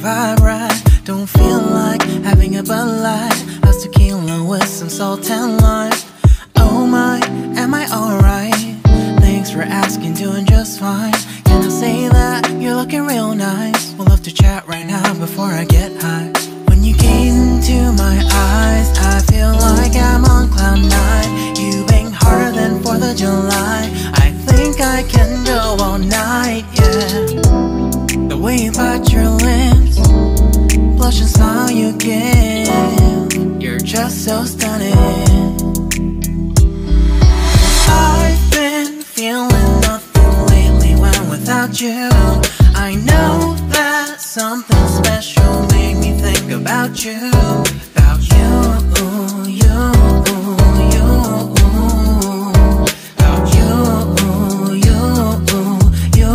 vibe right. Don't feel like having a Bud Light. How's tequila with some salt and lime? Oh my, am I alright? Thanks for asking, doing just fine. Can I say that you're looking real nice? We'll love to chat right now before I get high. When you gaze into my eyes, I feel like I'm on cloud nine. You bang harder than 4th of July. I think I can go all night, yeah. The way you bite your lips, blush and smile you give, you're just so stunning. I've been feeling nothing lately when without you. I know that something special made me think about you. About you, you, you. About you, you, you.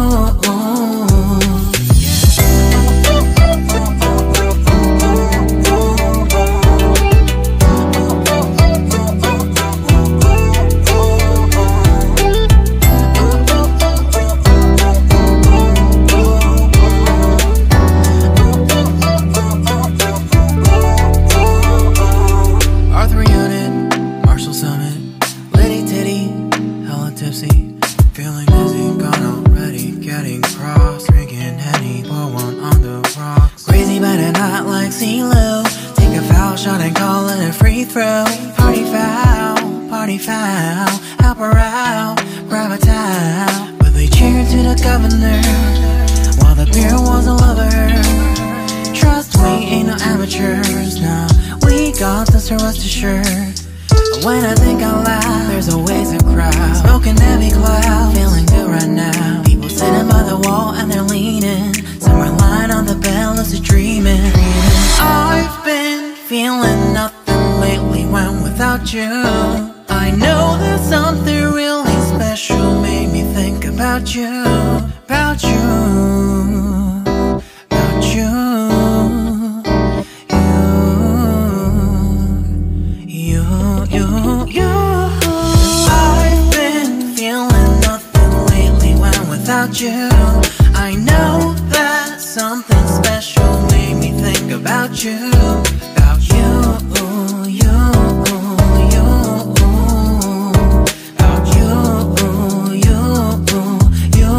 Feeling dizzy, gone already, getting cross, drinking Henny, pour one on the rocks. Crazy but not like CeeLo. Take a foul shot and call it a free throw. Party foul, help her out, grab a towel. But they cheered to the governor, while the beer was a lover. Trust me, ain't no amateurs, nah, we got this, so rest assured. When I think out loud, there's always a crowd. Smoking heavy cloud, feeling good right now. People sitting by the wall and they're leaning. Some are lying on the bed, lucid dreaming. I've been feeling nothing lately when without you. I know that something really special made me think about you. About you. About you. I've been feeling nothing lately when without you. I know that something special made me think about you. About you, you, you. About you, you, you.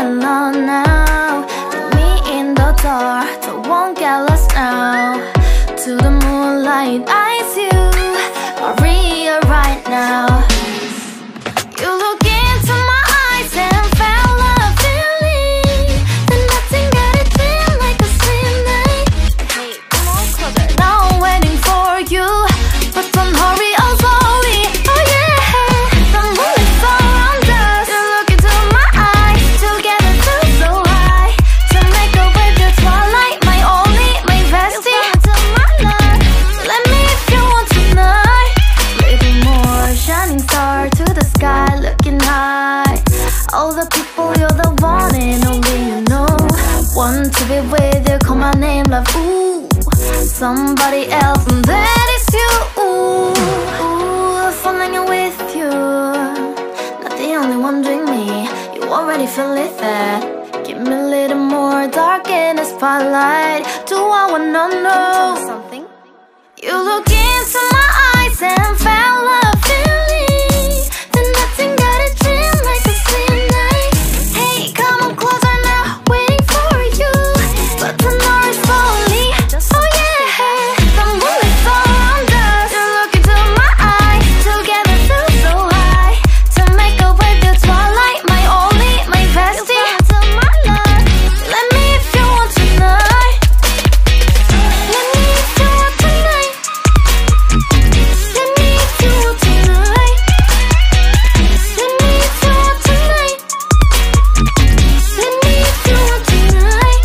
alone now. Put me in the dark, don't won't get lost now. To the moonlight, eyes you, Maria right now. You look into my eyes and felt a feeling that nothing got it feel like a same night. Hey, come on closer. Now I'm waiting for you, but don't hurry, oh slowly. Oh yeah, the moon is around us. You look into my eyes, together feel so high. To make a way the twilight, my only, my bestie. To my love, let me if you want tonight. Little more shining star to the sky, looking high. All the people, you're the one and only you know. Want to be with you, call my name, love, ooh. Somebody else, and that is you, ooh. Falling with you, not the only one doing me. You already feel it there. Give me a little more dark in the spotlight. Do I wanna know something? You look into my eyes and felt a feeling that nothing got a dream like the same night. Hey, come on closer now, waiting for you, but the door is slowly. Oh yeah, the moon is around us. You look into my eyes, together feel so high. To make a way the twilight, my only, my bestie. To my love, let me if you want tonight. Let me if you want tonight. Let me if you want tonight. Let me if you want tonight. Let me if you want tonight.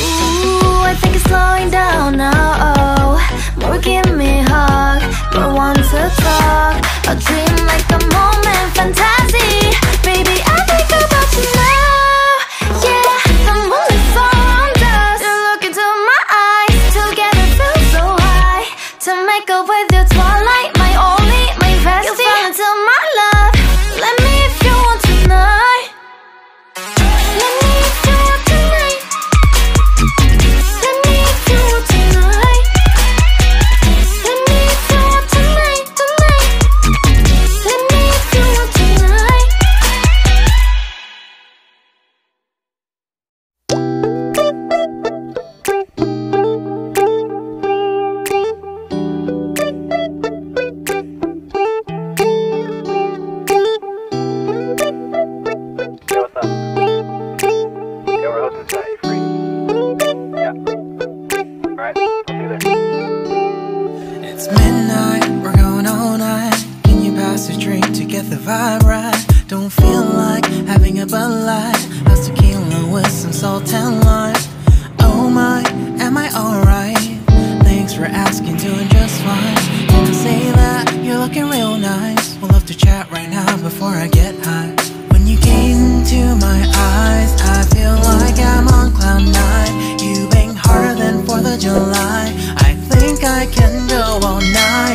Ooh, I think it's slowing down now. Oh, more give me a hug, more want to talk. A dream like a moment, fantasy. Baby, I think about you now. Yeah, the moon is around us. You look into my eyes, together feel so high. To make up with your twilight, my only, my bestie. You fall into my love. Let me if you want tonight. Let me if you want tonight. Let me if you want tonight. Let me if you want tonight, tonight. Let me if you want tonight. Yo, what's up? Yo, we're hosting tonight. You free? Yeah. Alright, I'll see you there. It's midnight, we're going all night. Can you pass a drink to get the vibe right? Don't feel like having a Bud Light. How's tequila with some salt and lime? Oh my, am I alright? Thanks for asking, doing just fine. Can I say that you're looking real nice? We'll have to chat right now before I get high. When you gaze into my eyes, I feel like I'm on cloud nine. You bang harder than 4th of July. I think I can go all night.